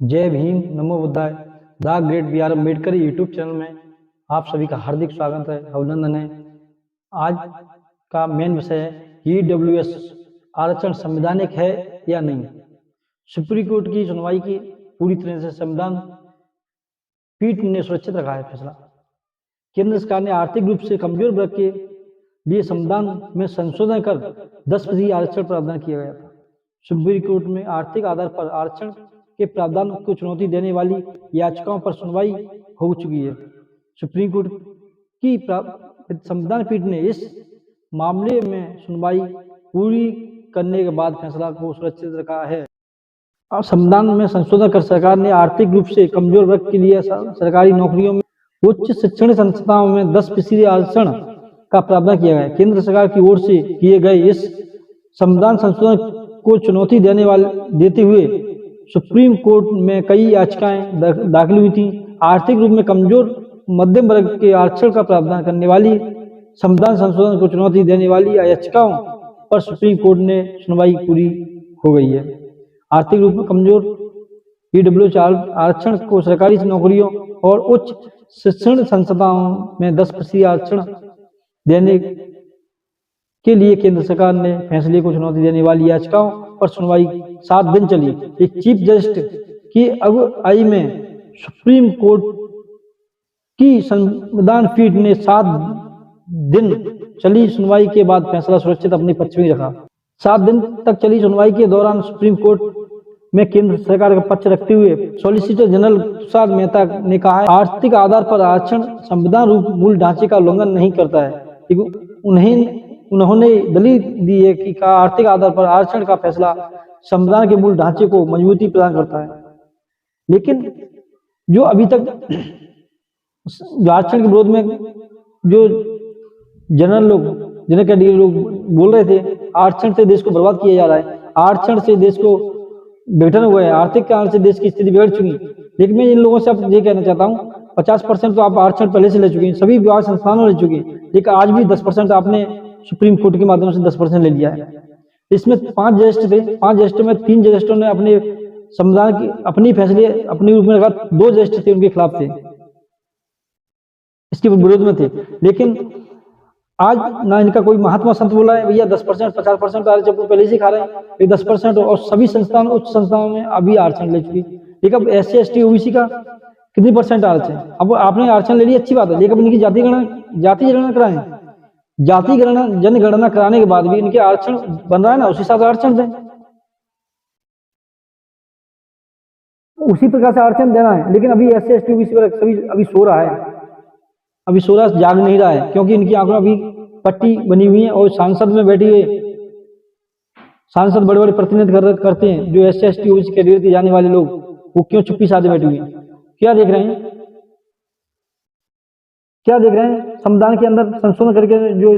जय भीम, नमो बुद्धाय। The great B R Ambedkar YouTube channel में आप सभी का हार्दिक स्वागत है, अभिनंदन है। आज का मेन विषय है ईडब्ल्यूएस आरक्षण संवैधानिक है या नहीं। सुप्रीम कोर्ट की सुनवाई की पूरी तरह से संविधान पीठ ने सुरक्षित रखा है फैसला। केंद्र सरकार ने आर्थिक रूप से कमजोर वर्ग के लिए संविधान में संशोधन कर 10% आरक्षण प्रावधान किया गया था। सुप्रीम कोर्ट में आर्थिक आधार पर आरक्षण के प्रावधान को चुनौती देने वाली याचिकाओं पर सुनवाई हो चुकी है। सुप्रीम कोर्ट की संविधान पीठ ने इस मामले में सुनवाई पूरी करने के बाद फैसला को सुरक्षित रखा है। अब संविधान में संशोधन कर सरकार ने आर्थिक रूप से कमजोर वर्ग के लिए सरकारी नौकरियों में उच्च शिक्षण संस्थाओं में 10% आरक्षण का प्रावधान किया गया है। केंद्र सरकार की ओर से किए गए इस संविधान संशोधन को चुनौती देते हुए सुप्रीम कोर्ट में कई याचिकाएं दाखिल हुई थी। आर्थिक रूप में कमजोर मध्यम वर्ग के आरक्षण का प्रावधान करने वाली संविधान संशोधन को चुनौती देने वाली याचिकाओं पर सुप्रीम कोर्ट ने सुनवाई पूरी हो गई है। आर्थिक रूप में कमजोर ईडब्ल्यूएस आरक्षण को सरकारी नौकरियों और उच्च शिक्षण संस्थाओं में 10% आरक्षण देने के लिए केंद्र सरकार ने फैसले को चुनौती देने वाली याचिकाओं पर सुनवाई 7 दिन चली। एक चीफ जस्टिस की अगुवाई में सुप्रीम कोर्ट की संविधान पीठ ने 7 दिन चली सुनवाई के बाद फैसला सुरक्षित अपने पक्ष में रखा। 7 दिन तक चली सुनवाई के दौरान सुप्रीम कोर्ट में केंद्र सरकार का पक्ष रखते हुए सॉलिसिटर जनरल तुषार मेहता ने कहा है, आर्थिक आधार पर आरक्षण संविधान रूप मूल ढांचे का उल्लंघन नहीं करता है। उन्होंने दलील दी है कि आर्थिक आधार पर आरक्षण का फैसला संविधान के मूल ढांचे को मजबूती प्रदान करता है। लेकिन जो अभी तक आरक्षण के विरोध में जो जनरल लोग जनरल कैटेगरी लोग बोल रहे थे, आरक्षण से देश को बर्बाद किया जा रहा है, आरक्षण से देश को विघटन हुआ है, आर्थिक कारण से देश की स्थिति बिगड़ चुकी। लेकिन मैं इन लोगों से अब ये कहना चाहता हूँ, 50% तो आप आरक्षण पहले से ले चुके हैं, सभी विभाग संस्थानों ले चुके हैं, लेकिन आज भी 10% आपने सुप्रीम कोर्ट के माध्यम से 10% ले लिया है। इसमें 5 जज थे, 5 जज में 3 जजों ने अपने संविधान की अपनी फैसले अपने रूप में रखा, 2 जज थे उनके खिलाफ थे, इसके विरोध में थे। लेकिन आज ना इनका कोई महात्मा संत बोला है भैया 10% 50% आरक्षण पहले से खा रहे हैं, ये 10% और सभी संस्थान उच्च संस्थानों में अभी आरक्षण ले चुकी। लेकिन अब SC ST OBC का कितनी % आरक्षण? अब आपने आरक्षण ले लिया, अच्छी बात है, लेकिन इनकी जाति जनगणना कराएं। जाति जनगणना कराने के बाद भी इनके आरक्षण बन रहा है ना, उसी हिसाब से आरक्षण दें, उसी प्रकार से आरक्षण देना है। लेकिन अभी SC ST OBC पर सभी अभी सो रहा है, अभी सो रहा जाग नहीं रहा है, क्योंकि इनकी आंखों में अभी पट्टी बनी हुई है। और सांसद में बैठे हुए सांसद बड़े बड़े प्रतिनिधित्व करते हैं जो SC ST OBC कैटेगरी के जाने वाले लोग, वो क्यों चुप्पी साधे बैठे हुए हैं? क्या देख रहे हैं? क्या देख रहे हैं? संविधान के अंदर संशोधन करके जो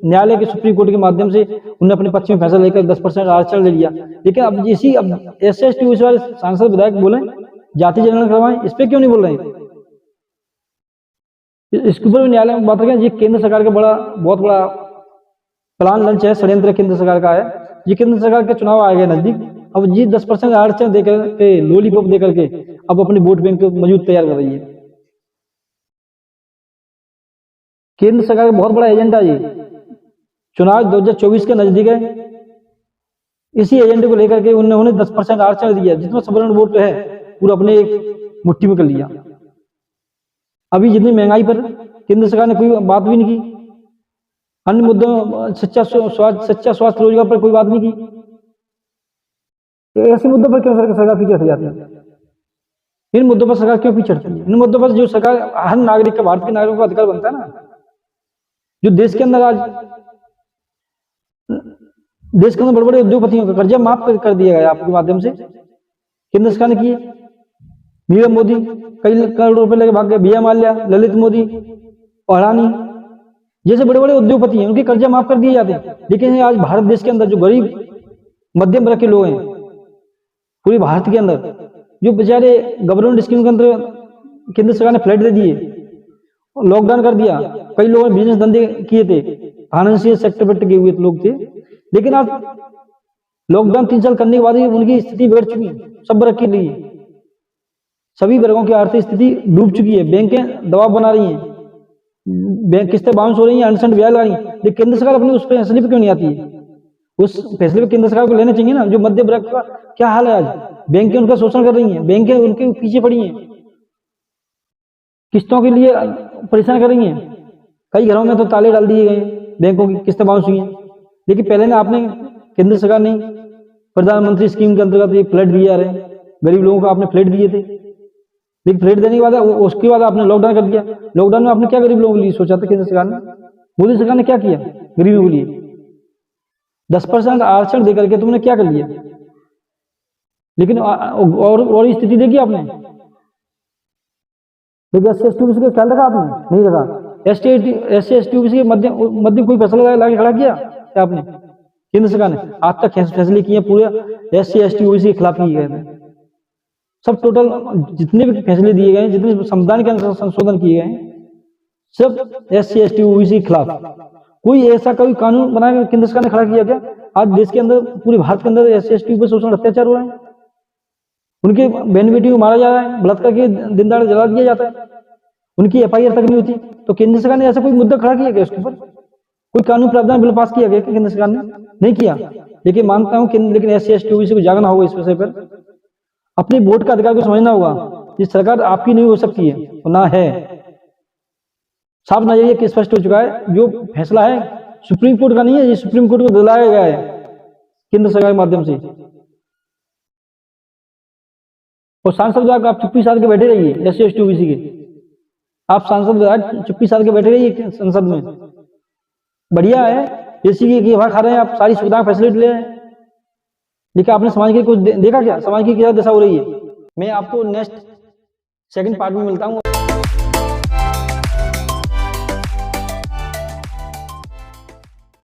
न्यायालय के सुप्रीम कोर्ट के माध्यम से उन्होंने अपने पक्ष में फैसला लेकर 10% आरक्षण ले लिया। लेकिन अब SC ST OBC वाले सांसद विधायक बोले जाति जनगणना करवाएं, इस पे क्यों नहीं बोल रहे हैं? इसके ऊपर भी न्यायालय में बात रखें। ये केंद्र सरकार का बहुत बड़ा प्लान लंच है, षड्यंत्र केंद्र सरकार का है। ये केंद्र सरकार के चुनाव आ गए नजदीक, अब ये 10% आरक्षण देकर के लॉलीपॉप देकर के अब अपने वोट बैंक को मजबूत तैयार कर रही है। केंद्र सरकार का बहुत बड़ा एजेंडा ये चुनाव 2024 के नजदीक है, इसी एजेंडे को लेकर के उन्होंने 10% आरक्षण दिया, जितना सवर्ण वोट है पूरा अपने एक मुट्ठी में कर लिया। अभी जितनी महंगाई पर केंद्र सरकार ने कोई बात भी नहीं की, अन्य मुद्दों सच्चा स्वास्थ्य रोजगार पर कोई बात नहीं की। ऐसे मुद्दों पर क्यों सरकार पीछे हट जाती है? इन मुद्दों पर सरकार क्यों पीछे हटती है? इन मुद्दों पर जो सरकार हर नागरिक का, भारत के नागरिकों का अधिकार बनता है ना, जो देश के अंदर आज देश के अंदर बड़े बड़े उद्योगपतियों का कर्जा माफ कर दिया गया आपके माध्यम से, केंद्र सरकार ने किए। नीरव मोदी कई करोड़ रुपए लेके भाग गए, बिया माल्या, ललित मोदी, अडानी जैसे बड़े बड़े उद्योगपति हैं, उनके कर्जा माफ कर दिए जाते हैं। लेकिन आज भारत देश के अंदर जो गरीब मध्यम वर्ग के लोग हैं पूरे भारत के अंदर, जो बेचारे गवर्नमेंट स्कीम के अंदर केंद्र सरकार ने फ्लैट दे दिए, लॉकडाउन कर दिया, कई लोगों ने बिजनेस धंधे किए थे, फाइनेंशियल सेक्टर पर टिके हुए लोग थे। लेकिन आज लॉकडाउन 3 साल करने के बाद ही उनकी स्थिति बिगड़ चुकी है सब वर्ग के लिए। सभी वर्गों की आर्थिक स्थिति डूब चुकी है, बैंकें दबाव बना रही हैं, बैंक किस्तें बाउंस हो रही हैं, अनशन ब्याज ला रही हैं, लेकिन केंद्र सरकार अपनी उस फैसले पर क्यों नहीं आती है? उस फैसले पर केंद्र सरकार को लेना चाहिए ना। जो मध्य वर्ग का क्या हाल है आज, बैंकें उनका शोषण कर रही हैं, बैंकें उनके पीछे पड़ी हैं, किस्तों के लिए परेशान कर रही हैं। कई घरों में तो ताले डाल दिए गए, बैंकों की किस्तें बाउंस हुई हैं। लेकिन पहले ना आपने केंद्र सरकार ने प्रधानमंत्री स्कीम के अंतर्गत ये फ्लैट दिया रहे, गरीब लोगों को आपने फ्लैट दिए थे, लेकिन फ्लैट देने के बाद उसके बाद आपने लॉकडाउन कर दिया। लॉकडाउन में आपने क्या गरीब लोगों के लिए सोचा था? केंद्र सरकार ने, मोदी सरकार ने क्या किया गरीबों के लिए? 10% आरक्षण देकर के तुमने क्या कर लिया? लेकिन और स्थिति देखी आपने? लेकिन SC/ST OBC का ख्याल रखा आपने? नहीं रखा। SC/ST OBC के मध्य कोई फैसला लाके खड़ा किया क्या आपने? केंद्र सरकार ने आज तक फैसले किए पूरे SC/ST OBC के खिलाफ किए गए थे। सब टोटल जितने भी फैसले दिए गए, जितने संविधान के अंदर संशोधन किए गए हैं, सब SC/ST OBC के खिलाफ। कोई ऐसा कोई कानून बनाकर केंद्र सरकार ने खड़ा किया क्या? आज देश के अंदर, पूरे भारत के अंदर SC/ST पर शोषण अत्याचार हो रहे हैं, उनके बहन बेटी को मारा जा रहा है, बलात्कार के दिन दहाड़े जला दिया जाता है, उनकी FIR तक नहीं होती। तो केंद्र सरकार ने ऐसा कोई मुद्दा खड़ा किया गया उसके ऊपर? कोई कानून प्रावधान बिल पास किया गया केंद्र सरकार ने? नहीं किया। लेकिन मानता हूं लेकिन SC/ST OBC को जागना होगा इस विषय पर, अपने वोट का अधिकार को समझना होगा। ये सरकार आपकी नहीं हो सकती है, ना है। साफ नजरिए कि स्पष्ट हो चुका है, जो फैसला है सुप्रीम कोर्ट का नहीं है, ये सुप्रीम कोर्ट को दिलाया गया है केंद्र सरकार के माध्यम से। और सांसद विधायक आप चुप्पी साध के बैठे रहिए, SC/ST OBC के आप सांसद विधायक चुप्पी साध के बैठे रहिए संसद में, बढ़िया है। जैसी की हवा खा रहे हैं आप, सारी सुविधाएं फैसिलिटी ले रहे हैं, लेकिन आपने समाज के कुछ देखा क्या? समाज की क्या दशा हो रही है? मैं आपको नेक्स्ट सेकंड पार्ट में मिलता हूँ।